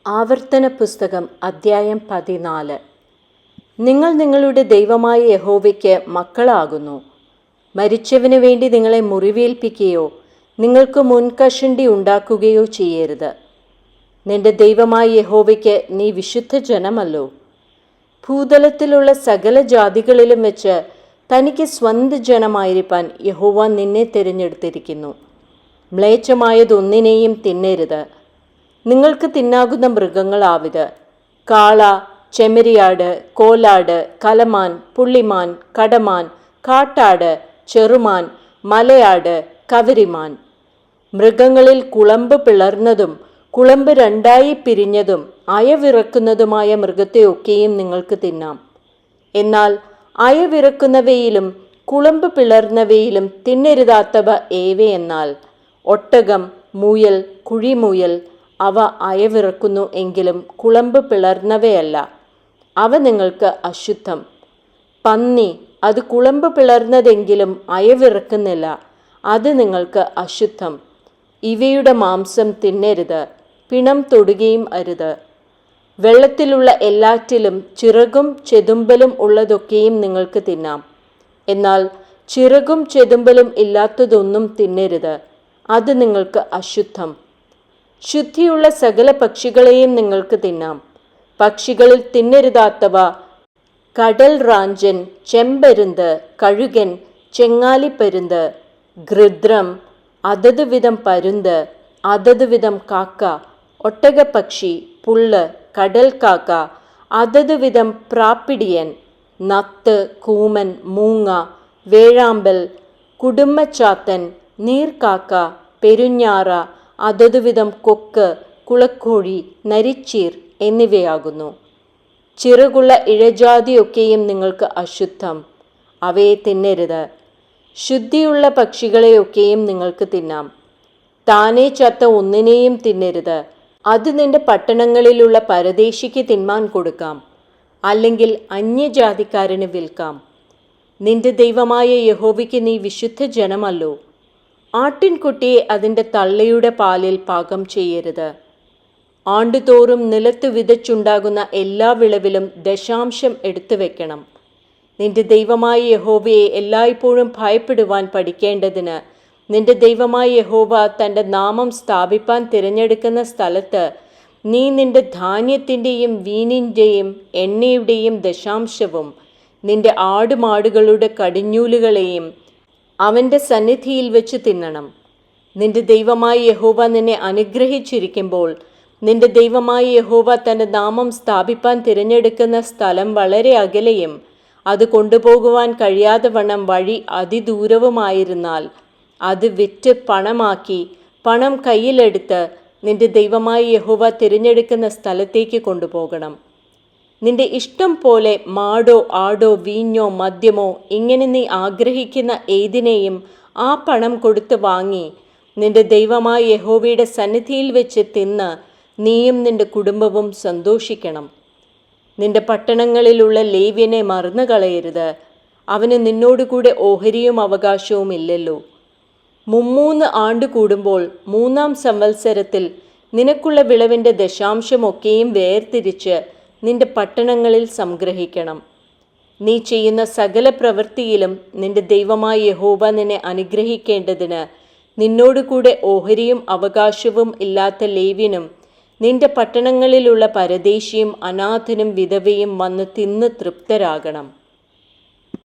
ആവർത്തന പുസ്തകം അദ്ധ്യായം 14. നിങ്ങൾ നിങ്ങളുടെ ദൈവമായ യഹോവയ്ക്ക് മക്കളാകുന്നു. മരിച്ചവന് വേണ്ടി നിങ്ങളെ മുറിവേൽപ്പിക്കുകയോ നിങ്ങൾക്ക് മുൻകഷണ്ടി ഉണ്ടാക്കുകയോ ചെയ്യരുത്. നിന്റെ ദൈവമായ യഹോവയ്ക്ക് നീ വിശുദ്ധ ജനമല്ലോ. ഭൂതലത്തിലുള്ള സകല ജാതികളിലും വെച്ച് തനിക്ക് സ്വന്തം ജനമായിരിക്കാൻ യഹോവ നിന്നെ തിരഞ്ഞെടുത്തിരിക്കുന്നു. മ്ലേച്ഛമായതൊന്നിനെയും തിന്നരുത്. നിങ്ങൾക്ക് തിന്നാകുന്ന മൃഗങ്ങളാവിത്: കാള, ചെമ്മരിയാട്, കോലാട്, കലമാൻ, പുള്ളിമാൻ, കടമാൻ, കാട്ടാട്, ചെറുമാൻ, മലയാട്, കവരിമാൻ. മൃഗങ്ങളിൽ കുളമ്പ് പിളർന്നതും കുളമ്പ് രണ്ടായി പിരിഞ്ഞതും അയവിറക്കുന്നതുമായ മൃഗത്തെയൊക്കെയും നിങ്ങൾക്ക് തിന്നാം. എന്നാൽ അയവിറക്കുന്നവയിലും കുളമ്പ് പിളർന്നവയിലും തിന്നരുതാത്തവ ഏവയെന്നാൽ ഒട്ടകം, മുയൽ, കുഴിമുയൽ. അവ അയവിറക്കുന്നു എങ്കിലും കുളമ്പ് പിളർന്നവയല്ല, അവ നിങ്ങൾക്ക് അശുദ്ധം. പന്നി, അത് കുളമ്പ് പിളർന്നതെങ്കിലും അയവിറക്കുന്നില്ല, അത് നിങ്ങൾക്ക് അശുദ്ധം. ഇവയുടെ മാംസം തിന്നരുത്, പിണം തൊടുകയും അരുത്. വെള്ളത്തിലുള്ള എല്ലാറ്റിലും ചിറകും ചെതുമ്പലും ഉള്ളതൊക്കെയും നിങ്ങൾക്ക് തിന്നാം. എന്നാൽ ചിറകും ചെതുമ്പലും ഇല്ലാത്തതൊന്നും തിന്നരുത്, അത് നിങ്ങൾക്ക് അശുദ്ധം. ശുദ്ധിയുള്ള സകല പക്ഷികളെയും നിങ്ങൾക്ക് തിന്നാം. പക്ഷികളിൽ തിന്നരുതാത്തവ കടൽ റാഞ്ചൻ, ചെമ്പരുന്ത്, കഴുകൻ, ചെങ്ങാലിപ്പരുന്ത്, ഗൃദ്രം, അതത് വിധം പരുന്ത്, അതത് വിധം കാക്ക, ഒട്ടകപ്പക്ഷി, പുള്ള്, കടൽ കാക്ക, അതത് വിധം പ്രാപ്പിടിയൻ, നത്ത്, കൂമൻ, മൂങ്ങ, വേഴാമ്പൽ, കുടുമ്മച്ചാത്തൻ, നീർക്കാക്ക, പെരുഞ്ഞാറ, അതതുവിധം കൊക്ക്, കുളക്കോഴി, നരിച്ചീർ എന്നിവയാകുന്നു. ചിറകുള്ള ഇഴജാതിയൊക്കെയും നിങ്ങൾക്ക് അശുദ്ധം, അവയെ തിന്നരുത്. ശുദ്ധിയുള്ള പക്ഷികളെയൊക്കെയും നിങ്ങൾക്ക് തിന്നാം. താനേ ചത്ത ഒന്നിനെയും തിന്നരുത്. അത് നിന്റെ പട്ടണങ്ങളിലുള്ള പരദേശിക്ക് തിന്മാൻ കൊടുക്കാം, അല്ലെങ്കിൽ അന്യജാതിക്കാരന് വിൽക്കാം. നിന്റെ ദൈവമായ യഹോവയ്ക്ക് നീ വിശുദ്ധ ജനമല്ലോ. ആട്ടിൻകുട്ടിയെ അതിൻ്റെ തള്ളയുടെ പാലിൽ പാകം ചെയ്യരുത്. ആണ്ടുതോറും നിലത്ത് വിതച്ചുണ്ടാകുന്ന എല്ലാ വിളവിലും ദശാംശം എടുത്തു വെക്കണം. നിന്റെ ദൈവമായ യഹോവയെ എല്ലായ്പ്പോഴും ഭയപ്പെടുവാൻ പഠിക്കേണ്ടതിന് നിന്റെ ദൈവമായ യഹോവ തൻ്റെ നാമം സ്ഥാപിപ്പാൻ തിരഞ്ഞെടുക്കുന്ന സ്ഥലത്ത് നീ നിന്റെ ധാന്യത്തിൻ്റെയും വീഞ്ഞിൻ്റെയും എണ്ണയുടെയും ദശാംശവും നിന്റെ ആടുമാടുകളുടെ കടിഞ്ഞൂലുകളെയും അവൻ്റെ സന്നിധിയിൽ വെച്ച് തിന്നണം. നിന്റെ ദൈവമായ യഹോവ നിന്നെ അനുഗ്രഹിച്ചിരിക്കുമ്പോൾ നിന്റെ ദൈവമായ യഹോവ തൻ്റെ നാമം സ്ഥാപിപ്പാൻ തിരഞ്ഞെടുക്കുന്ന സ്ഥലം വളരെ അകലെയും അത് കൊണ്ടുപോകുവാൻ കഴിയാതെ വണ്ണം വഴി അതിദൂരവുമായിരുന്നാൽ അത് വിറ്റ് പണമാക്കി പണം കയ്യിലെടുത്ത് നിന്റെ ദൈവമായ യഹോവ തിരഞ്ഞെടുക്കുന്ന സ്ഥലത്തേക്ക് കൊണ്ടുപോകണം. നിന്റെ ഇഷ്ടം പോലെ മാടോ ആടോ വീഞ്ഞോ മദ്യമോ ഇങ്ങനെ നീ ആഗ്രഹിക്കുന്ന ഏതിനെയും ആ പണം കൊടുത്ത് വാങ്ങി നിന്റെ ദൈവമായ യഹോവയുടെ സന്നിധിയിൽ വെച്ച് തിന്ന് നീയും നിന്റെ കുടുംബവും സന്തോഷിക്കണം. നിന്റെ പട്ടണങ്ങളിലുള്ള ലേവ്യനെ മറന്നു കളയരുത്, അവന് നിന്നോടുകൂടെ ഓഹരിയും അവകാശവും ഇല്ലല്ലോ. 3 ആണ്ട് കൂടുമ്പോൾ 3-ാം സംവത്സരത്തിൽ നിനക്കുള്ള വിളവിൻ്റെ ദശാംശമൊക്കെയും വേർതിരിച്ച് നിന്റെ പട്ടണങ്ങളിൽ സംഗ്രഹിക്കണം. നീ ചെയ്യുന്ന സകല പ്രവൃത്തിയിലും നിന്റെ ദൈവമായ യഹോവ നിന്നെ അനുഗ്രഹിക്കേണ്ടതിന് നിന്നോടുകൂടെ ഓഹരിയും അവകാശവും ഇല്ലാത്ത ലേവ്യനും നിന്റെ പട്ടണങ്ങളിലുള്ള പരദേശിയും അനാഥനും വിധവയും വന്ന് തിന്ന് തൃപ്തരാകണം.